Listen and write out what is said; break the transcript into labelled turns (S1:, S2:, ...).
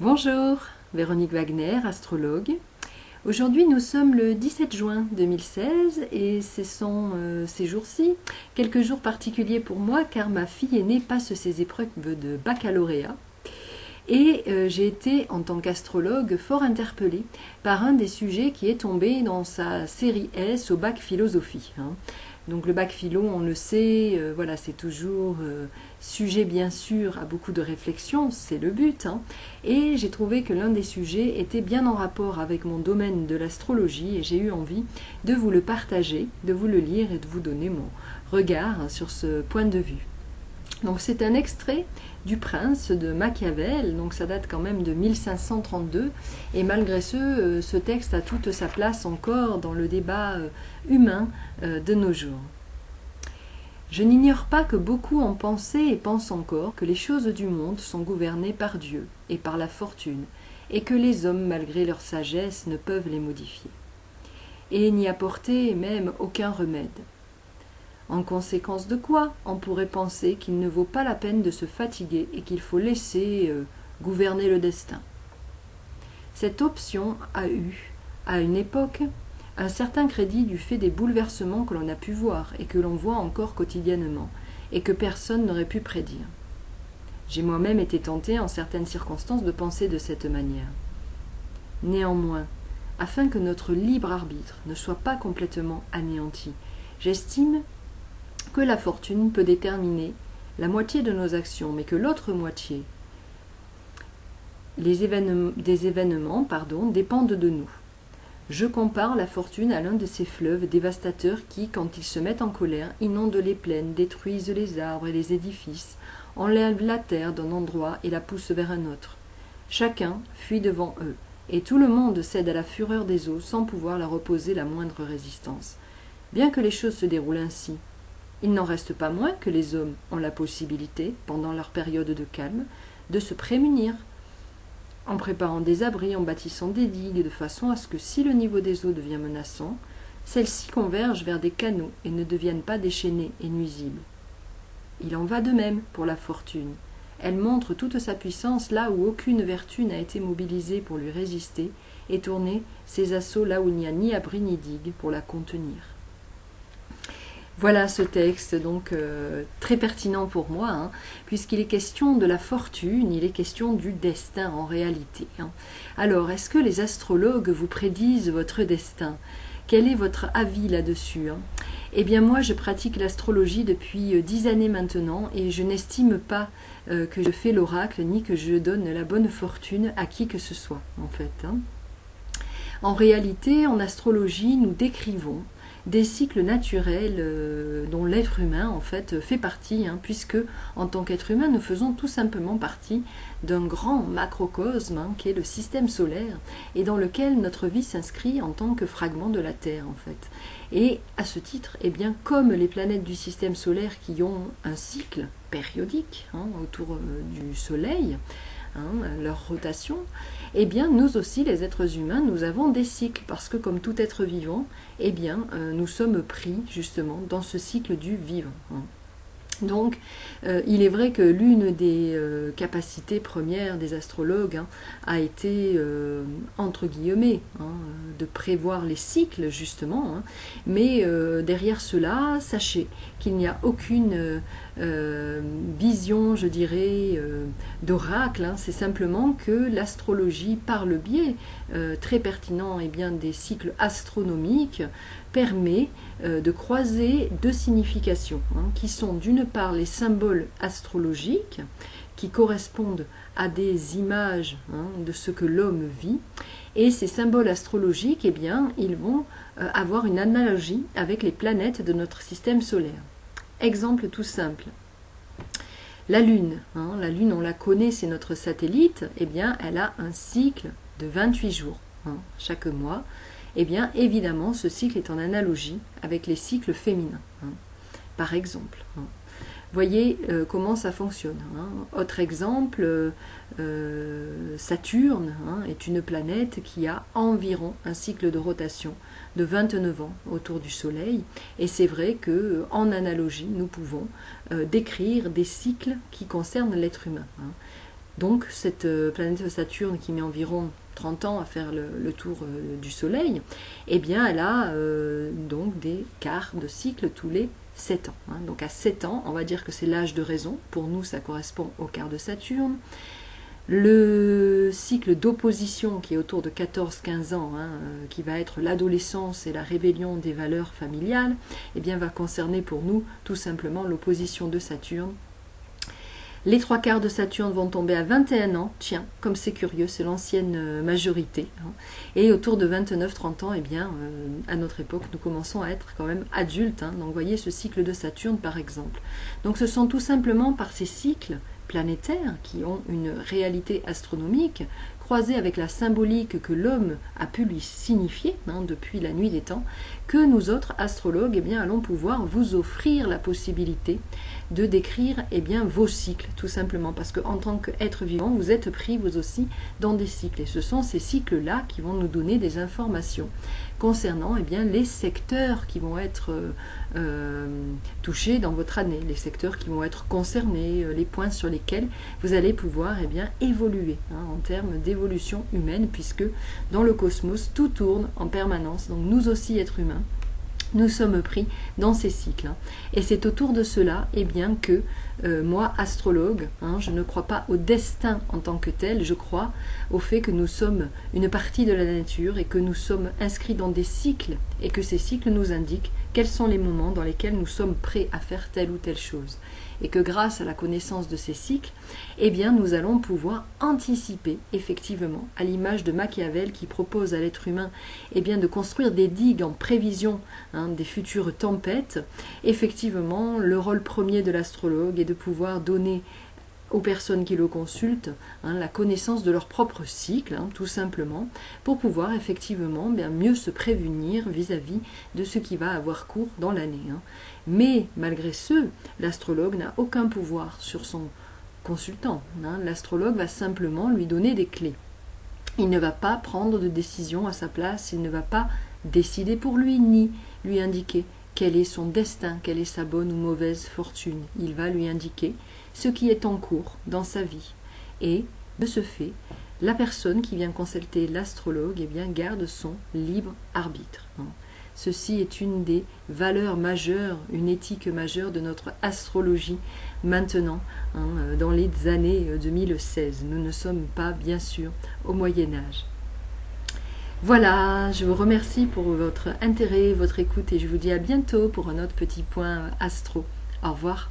S1: Bonjour, Véronique Wagner, astrologue. Aujourd'hui nous sommes le 17 juin 2016 et ce sont ces jours-ci quelques jours particuliers pour moi car ma fille aînée passe ses épreuves de baccalauréat. Et j'ai été, en tant qu'astrologue, fort interpellée par un des sujets qui est tombé dans sa série S au bac philosophie. Donc le bac philo, on le sait, voilà, c'est toujours sujet bien sûr à beaucoup de réflexion, c'est le but. Et j'ai trouvé que l'un des sujets était bien en rapport avec mon domaine de l'astrologie et j'ai eu envie de vous le partager, de vous le lire et de vous donner mon regard sur ce point de vue. Donc c'est un extrait du Prince de Machiavel, donc ça date quand même de 1532, et malgré ce texte a toute sa place encore dans le débat humain de nos jours. Je n'ignore pas que beaucoup ont pensé et pensent encore que les choses du monde sont gouvernées par Dieu et par la fortune, et que les hommes, malgré leur sagesse, ne peuvent les modifier, et n'y apporter même aucun remède. En conséquence de quoi, on pourrait penser qu'il ne vaut pas la peine de se fatiguer et qu'il faut laisser gouverner le destin. Cette option a eu, à une époque, un certain crédit du fait des bouleversements que l'on a pu voir et que l'on voit encore quotidiennement, et que personne n'aurait pu prédire. J'ai moi-même été tentée en certaines circonstances de penser de cette manière. Néanmoins, afin que notre libre arbitre ne soit pas complètement anéanti, j'estime que la fortune peut déterminer la moitié de nos actions, mais que l'autre moitié des événements dépendent de nous. Je compare la fortune à l'un de ces fleuves dévastateurs qui, quand ils se mettent en colère, inondent les plaines, détruisent les arbres et les édifices, enlèvent la terre d'un endroit et la poussent vers un autre. Chacun fuit devant eux, et tout le monde cède à la fureur des eaux sans pouvoir leur opposer la moindre résistance. Bien que les choses se déroulent ainsi, il n'en reste pas moins que les hommes ont la possibilité, pendant leur période de calme, de se prémunir, en préparant des abris, en bâtissant des digues, de façon à ce que si le niveau des eaux devient menaçant, celles-ci convergent vers des canaux et ne deviennent pas déchaînées et nuisibles. Il en va de même pour la fortune. Elle montre toute sa puissance là où aucune vertu n'a été mobilisée pour lui résister et tourner ses assauts là où il n'y a ni abri ni digue pour la contenir. Voilà ce texte, donc très pertinent pour moi, puisqu'il est question de la fortune, il est question du destin en réalité. Alors, est-ce que les astrologues vous prédisent votre destin? Quel est votre avis là-dessus? Eh bien moi, je pratique l'astrologie depuis 10 années maintenant et je n'estime pas que je fais l'oracle ni que je donne la bonne fortune à qui que ce soit, en fait. En réalité, en astrologie, nous décrivons des cycles naturels dont l'être humain en fait fait partie, puisque en tant qu'être humain nous faisons tout simplement partie d'un grand macrocosme qui est le système solaire et dans lequel notre vie s'inscrit en tant que fragment de la Terre en fait. Et à ce titre, eh bien, comme les planètes du système solaire qui ont un cycle périodique autour du Soleil, leur rotation, eh bien nous aussi les êtres humains nous avons des cycles parce que comme tout être vivant, eh bien nous sommes pris justement dans ce cycle du vivant. Donc il est vrai que l'une des capacités premières des astrologues a été entre guillemets de prévoir les cycles justement, mais derrière cela sachez qu'il n'y a aucune vision je dirais d'oracle, c'est simplement que l'astrologie par le biais très pertinent des cycles astronomiques permet de croiser deux significations qui sont d'une part les symboles astrologiques qui correspondent à des images de ce que l'homme vit et ces symboles astrologiques ils vont avoir une analogie avec les planètes de notre système solaire. Exemple tout simple. La Lune, on la connaît, c'est notre satellite, elle a un cycle de 28 jours chaque mois. Évidemment, ce cycle est en analogie avec les cycles féminins, par exemple. Voyez comment ça fonctionne. Autre exemple, Saturne est une planète qui a environ un cycle de rotation de 29 ans autour du Soleil. Et c'est vrai qu'en analogie, nous pouvons décrire des cycles qui concernent l'être humain. Donc cette planète Saturne qui met environ 30 ans à faire le tour du Soleil, eh bien elle a donc des quarts de cycle tous les 7 ans. Hein. Donc à 7 ans, on va dire que c'est l'âge de raison. Pour nous, ça correspond au quart de Saturne. Le cycle d'opposition qui est autour de 14-15 ans, hein, qui va être l'adolescence et la rébellion des valeurs familiales, eh bien va concerner pour nous tout simplement l'opposition de Saturne. Les 3/4 de Saturne vont tomber à 21 ans, tiens, comme c'est curieux, c'est l'ancienne majorité. Hein. Et autour de 29-30 ans, eh bien, à notre époque, nous commençons à être quand même adultes. Hein. Donc, vous voyez ce cycle de Saturne, par exemple. Donc, ce sont tout simplement par ces cycles planétaires qui ont une réalité astronomique, croisée avec la symbolique que l'homme a pu lui signifier hein, depuis la nuit des temps, que nous autres astrologues eh bien, allons pouvoir vous offrir la possibilité de décrire eh bien, vos cycles, tout simplement, parce qu'en tant qu'être vivant, vous êtes pris vous aussi dans des cycles, et ce sont ces cycles-là qui vont nous donner des informations concernant eh bien, les secteurs qui vont être touchés dans votre année, les secteurs qui vont être concernés, les points sur lesquels vous allez pouvoir eh bien, évoluer hein, en termes d'évolution humaine, puisque dans le cosmos, tout tourne en permanence, donc nous aussi, êtres humains, nous sommes pris dans ces cycles. Hein. Et c'est autour de cela eh bien, que moi, astrologue, hein, je ne crois pas au destin en tant que tel, je crois au fait que nous sommes une partie de la nature et que nous sommes inscrits dans des cycles et que ces cycles nous indiquent quels sont les moments dans lesquels nous sommes prêts à faire telle ou telle chose. Et que grâce à la connaissance de ces cycles, eh bien, nous allons pouvoir anticiper effectivement, à l'image de Machiavel qui propose à l'être humain eh bien, de construire des digues en prévision hein, des futures tempêtes. Effectivement, le rôle premier de l'astrologue est de pouvoir donner aux personnes qui le consultent hein, la connaissance de leur propre cycle, hein, tout simplement, pour pouvoir effectivement bien mieux se prévenir vis-à-vis de ce qui va avoir cours dans l'année. Hein. Mais malgré ce, l'astrologue n'a aucun pouvoir sur son consultant. Hein. L'astrologue va simplement lui donner des clés. Il ne va pas prendre de décision à sa place, il ne va pas décider pour lui, ni lui indiquer quel est son destin, quelle est sa bonne ou mauvaise fortune. Il va lui indiquer ce qui est en cours dans sa vie. Et de ce fait, la personne qui vient consulter l'astrologue eh bien, garde son libre arbitre. Ceci est une des valeurs majeures, une éthique majeure de notre astrologie maintenant, hein, dans les années 2016. Nous ne sommes pas, bien sûr, au Moyen-Âge. Voilà, je vous remercie pour votre intérêt, votre écoute et je vous dis à bientôt pour un autre petit point astro. Au revoir.